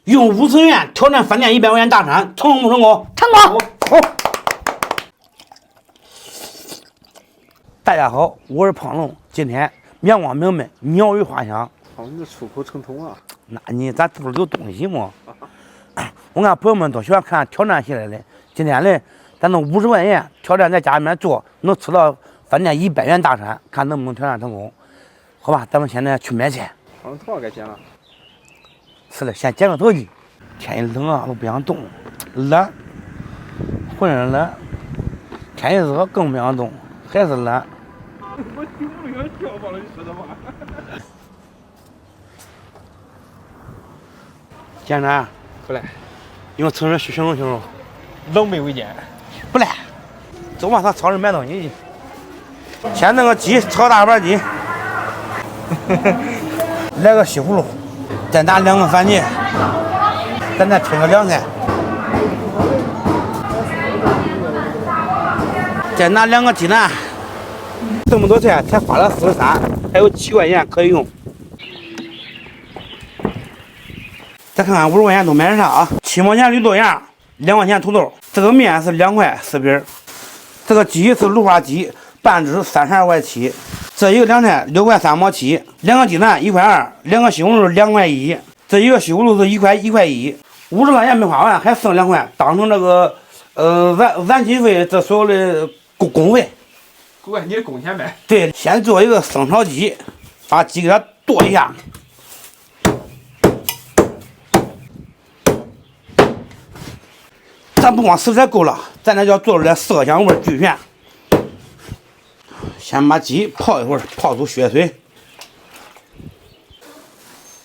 用50元挑战饭店100块钱大餐，成功不成功？成功。好。大家好，我是胖龙，今天阳光明媚，鸟语花香。哦，你这出口成章啊！那咱这不是有东西吗？我看朋友们都喜欢看挑战系列的，今天呢，咱弄50块钱挑战在家里面做，能吃到饭店100元大餐，看能不能挑战成功？好吧，咱们现在去买菜。胖龙头发该剪了。是的，先剪个头去。天一冷啊，我不想动，懒，浑身懒。天一热更不想动，还是懒。我听不了笑话了，你说的话。简单，不来，用成人形容形容。冷眉为奸。不来，走吧，上超市买东西去。先弄个鸡，炒大盘鸡，来个西葫芦，再拿2个番茄，咱再春个凉菜，再拿2个鸡蛋。这么多菜才花了43，还有7块钱可以用。再看看50块钱都买了啥啊？7毛钱绿豆芽，2块钱土豆，这个面是2块4瓶，这个鸡是芦花鸡，半只32块7，这一个凉菜6块3毛7，2个鸡蛋1块2，2个西红柿2块1，这一个西葫芦是1块1，50块钱没花完，还剩2块，当成这个燃气费，这所有的工费。够你的贡献呗。对，先做一个生炒鸡，把鸡给它剁一下。咱不光食材够了，咱这要做出来色香味俱全。先把鸡泡一会儿，泡出血水。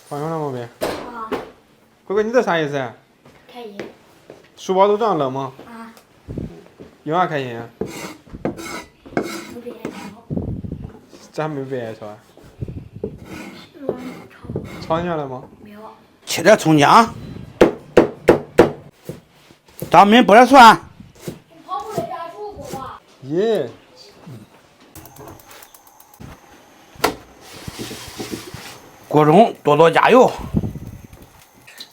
放上了没？啊，乖乖，你这啥意思？开心。书包都这样扔吗？啊。有啥开心啊？不被爱吵。咱没被挨吵啊？吵。吵你了吗？没有。切点葱姜，当面剥点蒜。跑步的家煮过吧？耶。锅中多加油，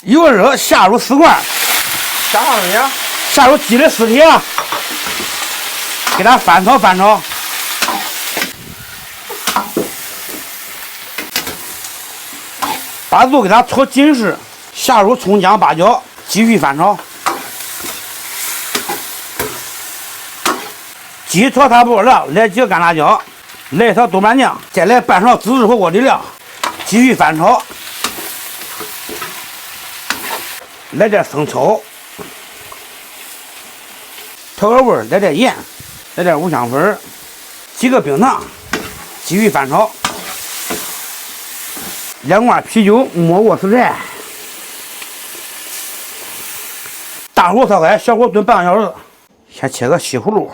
油热下入丝瓜，下啥东西啊？下入鸡的尸体啊，给它翻炒翻炒。把肉给它搓紧实，下入葱姜八角，继续翻炒。鸡炒差不多了，来几个干辣椒，来一勺豆瓣酱，再来半勺自制火锅底料，继续翻炒。来点生抽，调个味儿，来点盐，来点五香粉，几个冰糖，继续翻炒。2罐啤酒没过食材，大火烧开，小火炖半个小时。先切个西葫芦。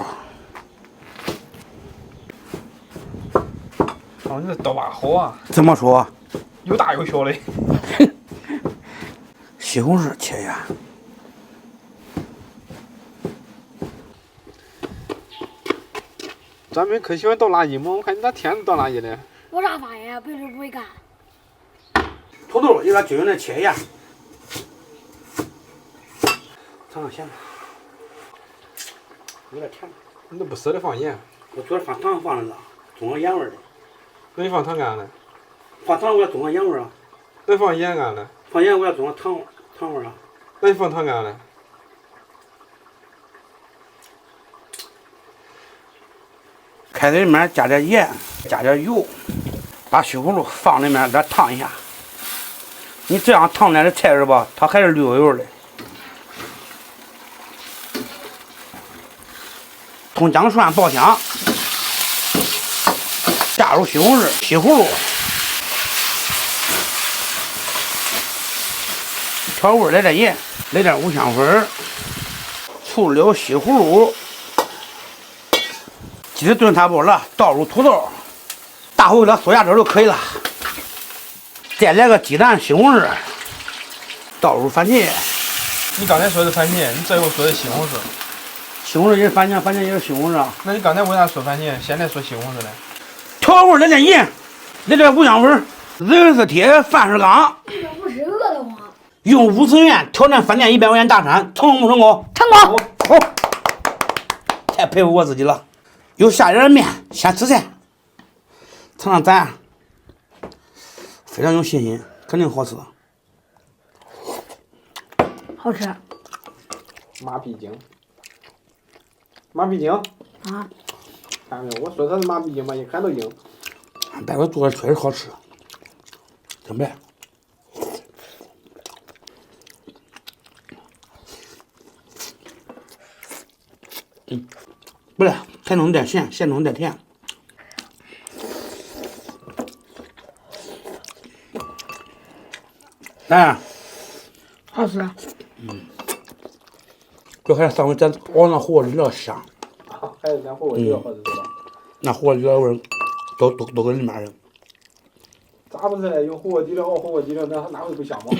哦，你这刀把好啊！怎么说？又大又小的。西红柿切一下。咱们可喜欢倒垃圾吗？我看你咋天天倒垃圾呢？我咋发现别人不会干？土豆有点均匀的切一下，尝尝咸，有点甜。你都不舍得放盐？我昨儿放糖放了，中个盐味儿的。那你放糖干呢？放糖我要中个盐味儿啊。那放盐干呢？放盐我要中个糖味儿啊。那你放糖干呢？开水里面加点盐，加点油，把西葫芦放里面再烫一下。你这样烫出来的菜是吧？它还是绿油油的。葱姜蒜爆香，加入西红柿、西葫芦，调味来点盐，来点五香粉，醋溜西葫芦。鸡翅炖差不多了，倒入土豆，大火给它嗦下汁就可以了。再来个鸡蛋、西红柿，倒入番茄。你刚才说的番茄，你这又说的西红柿。西红柿也是番茄，番茄也是西红柿。那你刚才为啥说番茄，现在说西红柿呢？调味来点盐，来点五香粉，人是铁，饭是钢。这不是饿的吗？用50元挑战饭店100块钱大餐，成功不成功？成功。好，太佩服我自己了。有下点面，先吃菜，尝尝咱，非常有信心，肯定好吃。好吃。马屁精。马屁精。啊。看没有？我说它是马屁精嘛，一看都硬。大哥做的确实好吃，真白。不是，甜中带咸，咸中带甜。哎，好吃。这还上回咱熬那火里料香，还是咱火锅底料好吃是吧？那火锅底料味儿都搁里面了。咋不是嘞？用火锅底料熬火锅底料，那会不香吗？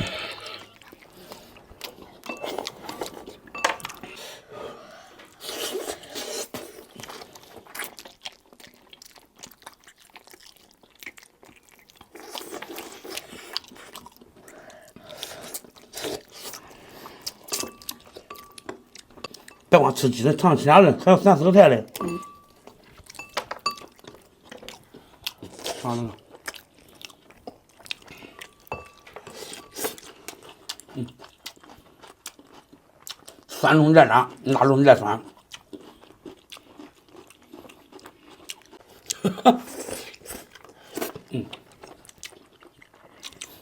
别光吃鸡的，尝其他的，还有3、4个菜嘞。尝那个。酸中带辣，辣中带酸。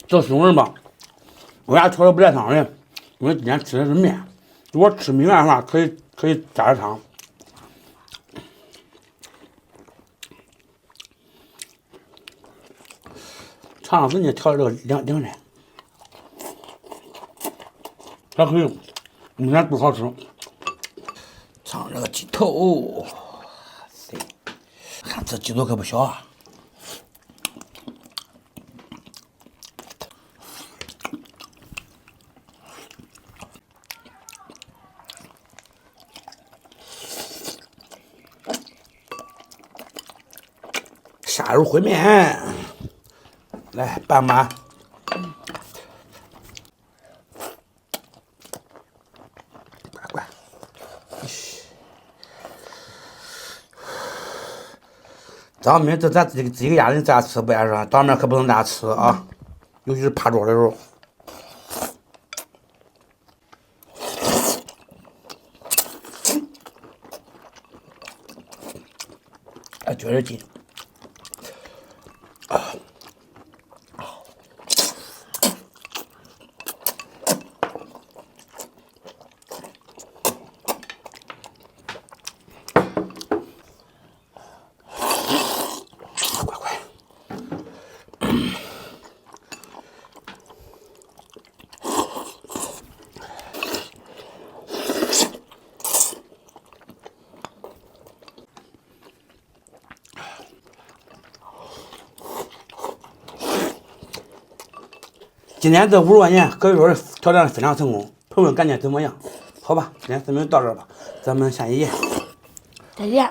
这西红柿吧，为啥调的不带汤呢？因为今天吃的是面，如果吃米饭的话，可以加点汤。尝尝人家调的这个凉菜，还可以，明天不好吃。尝这个鸡头，看这鸡头可不小啊！虾肉烩面，来拌拌。乖，咱们咱自己个家人咱吃不碍事，当面可不能大家吃啊，尤其是趴桌的时候。哎，觉得紧。今天这50块钱可以说是挑战非常成功，朋友们感觉怎么样？好吧，今天视频到这儿吧，咱们下期见。再见。